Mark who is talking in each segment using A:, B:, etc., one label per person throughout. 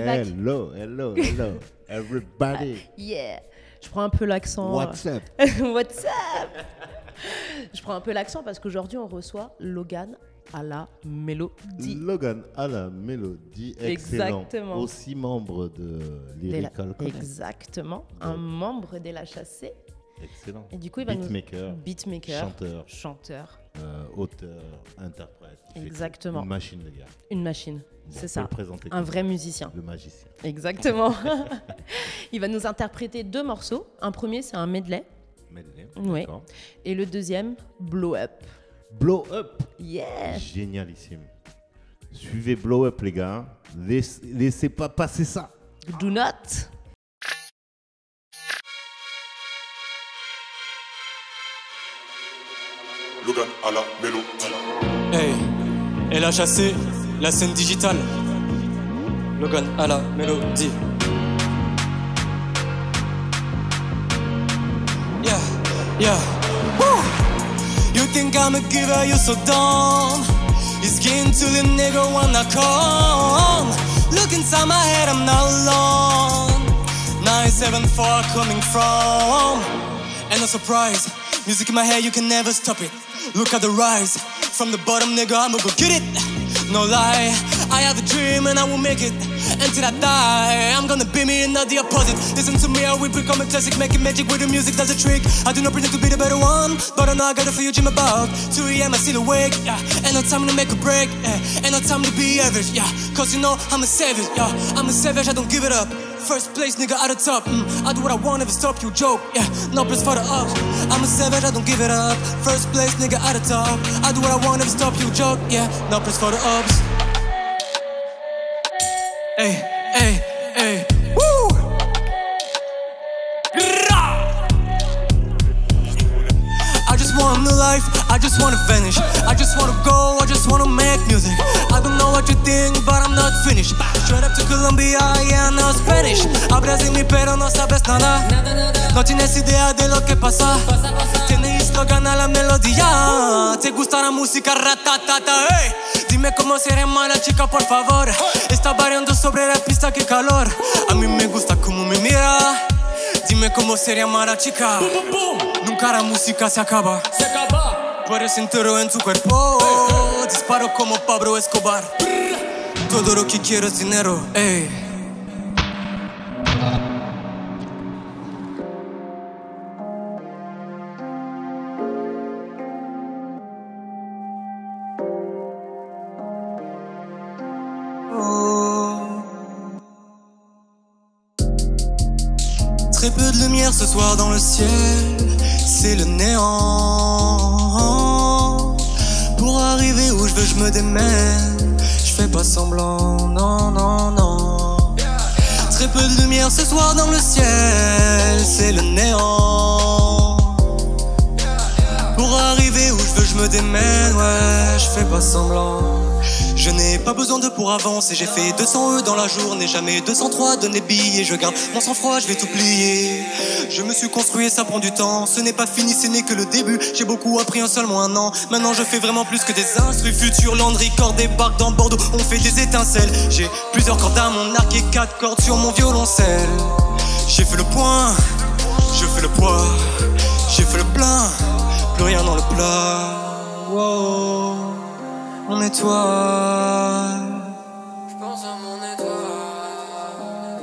A: back.
B: Hello, everybody.
A: Yeah. Je prends un peu l'accent.
B: What's up?
A: What's up? Je prends un peu l'accent parce qu'aujourd'hui, on reçoit Logan à la mélodie.
B: Logan à la mélodie, excellent.
A: Exactement.
B: Aussi membre de Lyrical Connect.
A: Exactement. Un membre des La Chassée.
B: Excellent.
A: Et du coup, il va
B: Beatmaker,
A: chanteur,
B: auteur, interprète.
A: Exactement.
B: Une machine, les gars.
A: Une machine. C'est ça. Un vrai musicien.
B: Le magicien.
A: Exactement. Il va nous interpréter 2 morceaux. Un premier, c'est un medley. Ouais.
B: D'accord.
A: Et le deuxième, Blow Up.
B: Blow Up.
A: Yeah.
B: Génialissime. Suivez Blow Up, les gars. Laissez pas passer ça.
A: Do not.
C: Logan à la mélodie.
D: Hey, elle a chassé la scène digitale. Logan à la mélodie. Yeah, yeah. Woo. You think I'm a giver, you so dumb. It's getting to the nigga wanna come. Look inside my head, I'm not alone. 974 coming from. And no surprise, music in my head, you can never stop it. Look at the rise, from the bottom nigga, I'ma go get it. No lie, I have a dream and I will make it. Until I die, I'm gonna be me and not the opposite. Listen to me, I will become a classic. Making magic with the music, that's a trick. I do not pretend to be the better one, but I know I got it for you, dream about 2 AM, I still awake, yeah. Ain't no time to make a break, yeah. Ain't no time to be average, yeah. Cause you know I'm a savage, yeah. I'm a savage, I don't give it up. First place, nigga, at the top, I do what I want, never stop, you joke, yeah. No place for the ups. I'm a savage, I don't give it up. First place, nigga, at the top, I do what I want, never stop, you joke, yeah. No place for the ups. Hey, hey, hey, woo! I just want a new life, I just wanna vanish. I just wanna go, I just wanna make music. I don't know what you think, but I'm not finished. Straight up to Colombia, yeah, no Spanish. Hablas de mí, pero no sabes nada. No tienes idea de lo que pasa. Tienes Logan a la melodía. Te gusta la música, ratatata, hey. Dime cómo seré mala chica, por favor. Está variando sobre la pista, qué calor. A mí me gusta cómo me mira. Dime cómo sería mala chica. Nunca la música se acaba. Tú eres entero en tu cuerpo. Disparo como Pablo Escobar. Todo lo que quiero es dinero, ey. Très peu de lumière ce soir dans le ciel, c'est le néant. Pour arriver où je veux, je me démène. Je fais pas semblant, non, non, non. Très peu de lumière ce soir dans le ciel, c'est le néant. Pour arriver où je veux, je me démène, ouais, je fais pas semblant. Je n'ai pas besoin de pour avancer, j'ai fait 200 E dans la journée, jamais 203 donner billets, je garde mon sang-froid, je vais tout plier. Je me suis construit et ça prend du temps, ce n'est pas fini, ce n'est que le début, j'ai beaucoup appris en seulement 1 an. Maintenant je fais vraiment plus que des instrus, futur land record débarque dans Bordeaux, on fait des étincelles. J'ai plusieurs cordes à mon arc et 4 cordes sur mon violoncelle. J'ai fait le point, je fais le poids, j'ai fait le plein, plus rien dans le plat. Wow. Mon étoile, je pense à mon étoile.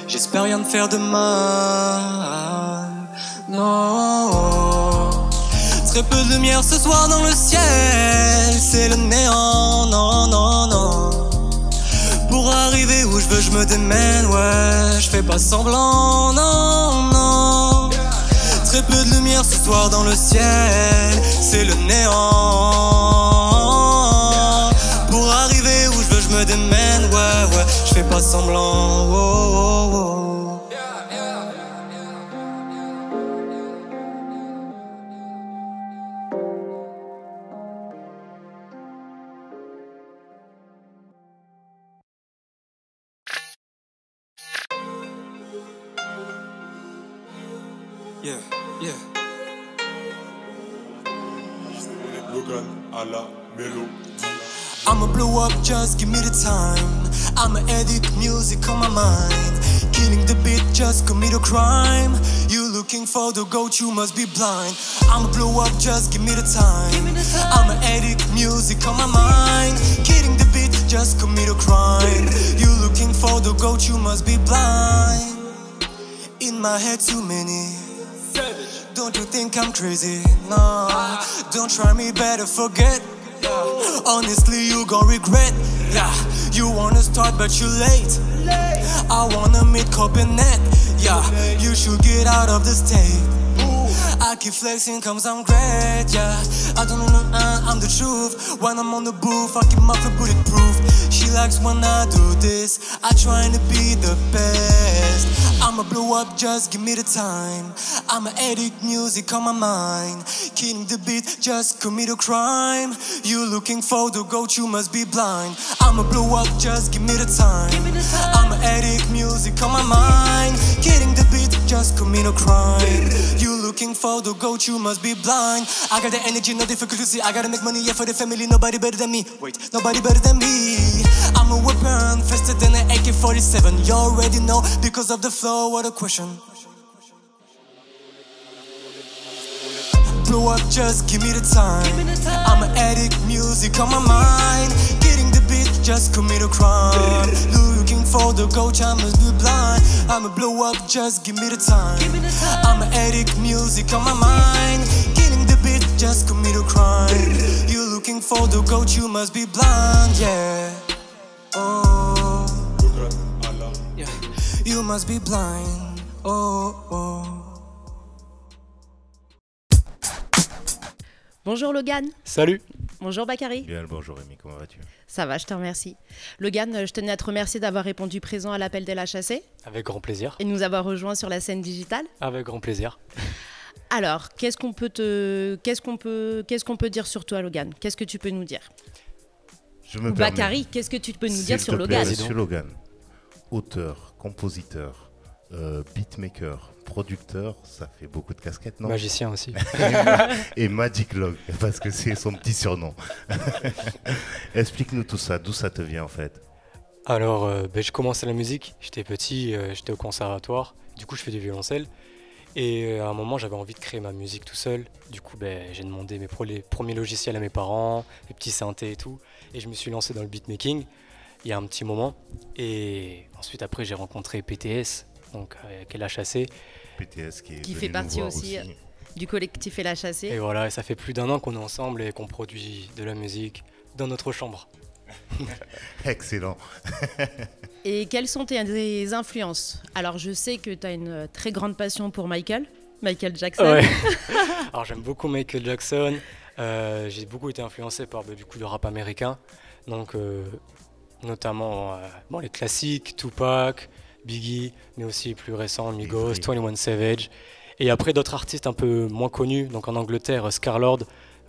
D: J'espère rien de faire de mal, non. Très peu de lumière ce soir dans le ciel, c'est le néant, non, non, non. Pour arriver où je veux, je me démène, ouais, je fais pas semblant, non, non. Très peu de lumière ce soir dans le ciel, c'est le néant. Pour arriver où je veux, je me démène, ouais, ouais, je fais pas semblant, oh, oh, oh. Yeah, yeah.
C: Logan à la mélodie.
D: I'ma blow up, just give me the time. I'ma edit music on my mind. Killing the beat, just commit a crime. You looking for the goat, you must be blind. I'ma blow up, just give me the time. I'ma edit music on my mind. Killing the beat, just commit a crime. You looking for the goat, you must be blind. In my head too many. Don't you think I'm crazy? No, don't try me, better forget. Honestly, you gon' regret. Yeah, you wanna start but you late. I wanna meet Copenhagen. Yeah, you should get out of the state. I keep flexing cause I'm great, yeah. I don't know, I'm the truth. When I'm on the booth, I keep my foot bulletproof. She likes when I do this. I trying to be the best. I'ma blow up, just give me the time. I'ma edit music on my mind. Killing the beat, just commit a crime. You looking for the goat, you must be blind. I'ma blow up, just give me the time. I'ma edit music on my mind. Killing the beat, just commit a crime. You looking for the goat, you must be blind. I got the energy, no difficult to see. I gotta make money, yeah, for the family. Nobody better than me. Wait, nobody better than me. I'm a weapon, faster than an AK-47. You already know, because of the flow, what a question. Blow up, just give me the time. I'ma edit music on my mind. Getting the beat, just commit a crime. Looking for the goat, I must be blind. I'ma blow up, just give me the time. I'ma edit music on my mind. Getting the beat, just commit a crime. You looking for the goat, you must be blind, yeah. Oh, yeah. You must be blind. Oh, oh.
A: Bonjour Logan.
E: Salut.
A: Bonjour Bakary.
B: Bien, bonjour Rémi, comment vas-tu?
A: Ça va, je te remercie. Logan, je tenais à te remercier d'avoir répondu présent à l'appel de la chassée
E: Avec grand plaisir.
A: et nous avoir rejoints sur la scène digitale.
E: Avec grand plaisir.
A: Alors, qu'est-ce qu'on peut dire sur toi, Logan? Qu'est-ce que tu peux nous dire?
B: Je me
A: Ou
B: permets.
A: Bakary, qu'est-ce que tu peux nous
B: S'il
A: dire
B: te
A: sur
B: plaît,
A: Logan?
B: Monsieur Logan, auteur, compositeur, beatmaker, producteur, ça fait beaucoup de casquettes, non?
E: Magicien aussi.
B: Et Magic Log, parce que c'est son petit surnom. Explique-nous tout ça, d'où ça te vient en fait?
E: Alors, je commençais la musique. J'étais petit, j'étais au conservatoire. Du coup, je fais du violoncelle. Et à un moment, j'avais envie de créer ma musique tout seul. Du coup, j'ai demandé les premiers logiciels à mes parents, les petits synthés et tout. Et je me suis lancé dans le beatmaking il y a un petit moment. Et ensuite, après, j'ai rencontré PTS, donc qui est la chassée.
B: PTS qui
A: Qui
B: venu
A: fait
B: nous
A: partie
B: voir
A: aussi du collectif et la chassée.
E: Et voilà, et ça fait plus d'un an qu'on est ensemble et qu'on produit de la musique dans notre chambre.
B: Excellent.
A: Et quelles sont tes influences? Alors, je sais que tu as une très grande passion pour Michael Jackson.
E: Ouais. Alors j'aime beaucoup Michael Jackson. J'ai beaucoup été influencé par du coup le rap américain. Donc notamment les classiques, Tupac, Biggie, mais aussi les plus récents, Migos, 21 Savage. Et après d'autres artistes un peu moins connus, donc en Angleterre, Scarlord.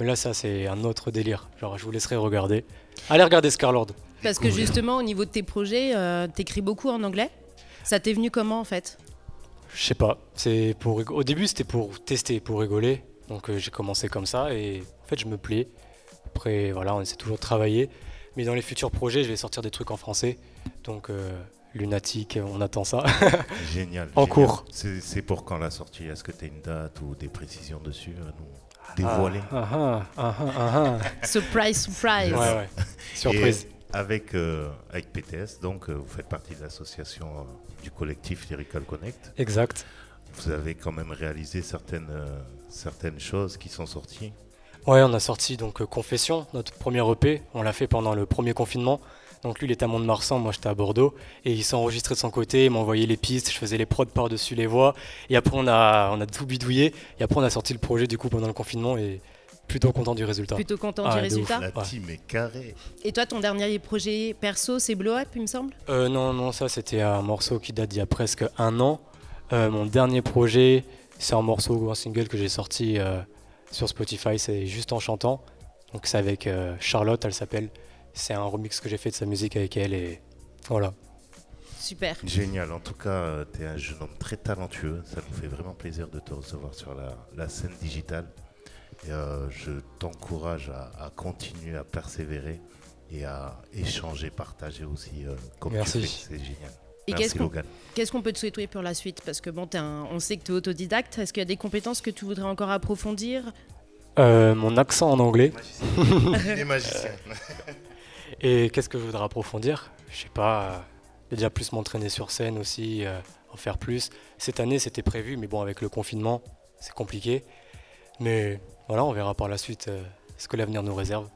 E: Mais là ça c'est un autre délire. Genre je vous laisserai regarder. Allez regarder Scarlord.
A: Parce que justement, au niveau de tes projets, t'écris beaucoup en anglais. Ça t'est venu comment en fait?
E: Je sais pas. Au début c'était pour tester, pour rigoler. Donc j'ai commencé comme ça et en fait je me plais. Après voilà, on essaie toujours de travailler. Mais dans les futurs projets, je vais sortir des trucs en français. Donc Lunatic, on attend ça.
B: Génial.
E: En
B: génial.
E: cours.
B: C'est pour quand la sortie? Est-ce que tu as une date ou des précisions dessus à nous dévoiler?
A: Surprise, surprise.
E: Ouais. Surprise.
B: Et avec PTS, donc vous faites partie de l'association du collectif Lyrical Connect.
E: Exact.
B: Vous avez quand même réalisé certaines choses qui sont sorties.
E: Ouais, on a sorti donc Confession, notre premier EP. On l'a fait pendant le premier confinement. Donc lui, il était à Mont-de-Marsan, moi j'étais à Bordeaux. Et il s'est enregistré de son côté, il m'a envoyé les pistes, je faisais les prods par-dessus les voix. Et après, on a tout bidouillé. Et après, on a sorti le projet du coup pendant le confinement. Et plutôt content du résultat.
A: Plutôt content du
E: de
A: résultat.
B: La team est carrée.
A: Et toi, ton dernier projet perso, c'est Blow Up, il me semble?
E: Non, ça c'était un morceau qui date d'il y a presque un an. Mon dernier projet, c'est un morceau, un single que j'ai sorti sur Spotify, c'est Juste en chantant. Donc c'est avec Charlotte, elle s'appelle. C'est un remix que j'ai fait de sa musique avec elle et voilà.
A: Super.
B: Génial. En tout cas, tu es un jeune homme très talentueux. Ça nous fait vraiment plaisir de te recevoir sur la scène digitale. Et, je t'encourage à continuer à persévérer et à échanger, partager aussi comme
E: Merci.
B: tu fais. C'est génial.
A: Et
B: Merci Logan.
A: qu'est-ce qu'on peut te souhaiter pour la suite? Parce que bon, on sait que tu es autodidacte. Est-ce qu'il y a des compétences que tu voudrais encore approfondir?
E: Mon accent en anglais.
B: Les magiciens.
E: Et qu'est-ce que je voudrais approfondir? Je sais pas, déjà plus m'entraîner sur scène aussi, en faire plus. Cette année, c'était prévu, mais bon, avec le confinement, c'est compliqué. Mais voilà, on verra par la suite ce que l'avenir nous réserve.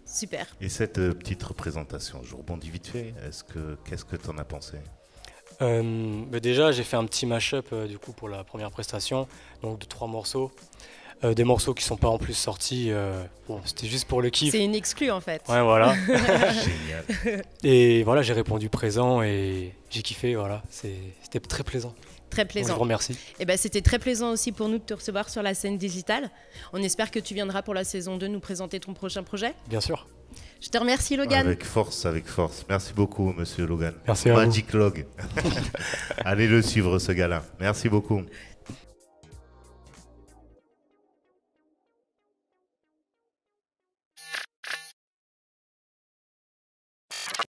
A: Super.
B: Et cette petite représentation, je rebondis vite fait. Qu'est-ce que tu en as pensé?
E: Déjà, j'ai fait un petit mash-up du coup pour la première prestation, donc de 3 morceaux. Des morceaux qui sont pas en plus sortis, bon, c'était juste pour le kiff.
A: C'est une exclue en fait.
E: Ouais, voilà.
B: Génial.
E: Et voilà, j'ai répondu présent et j'ai kiffé, voilà. C'était très plaisant.
A: Très
E: Donc, je
A: plaisant.
E: vous remercie.
A: Et ben, c'était très plaisant aussi pour nous de te recevoir sur la scène digitale. On espère que tu viendras pour la saison 2 nous présenter ton prochain projet.
E: Bien sûr.
A: Je te remercie Logan.
B: Avec force, avec force. Merci beaucoup, monsieur Logan.
E: Merci à vous.
B: Magic Log. Allez le suivre, ce gars-là. Merci beaucoup.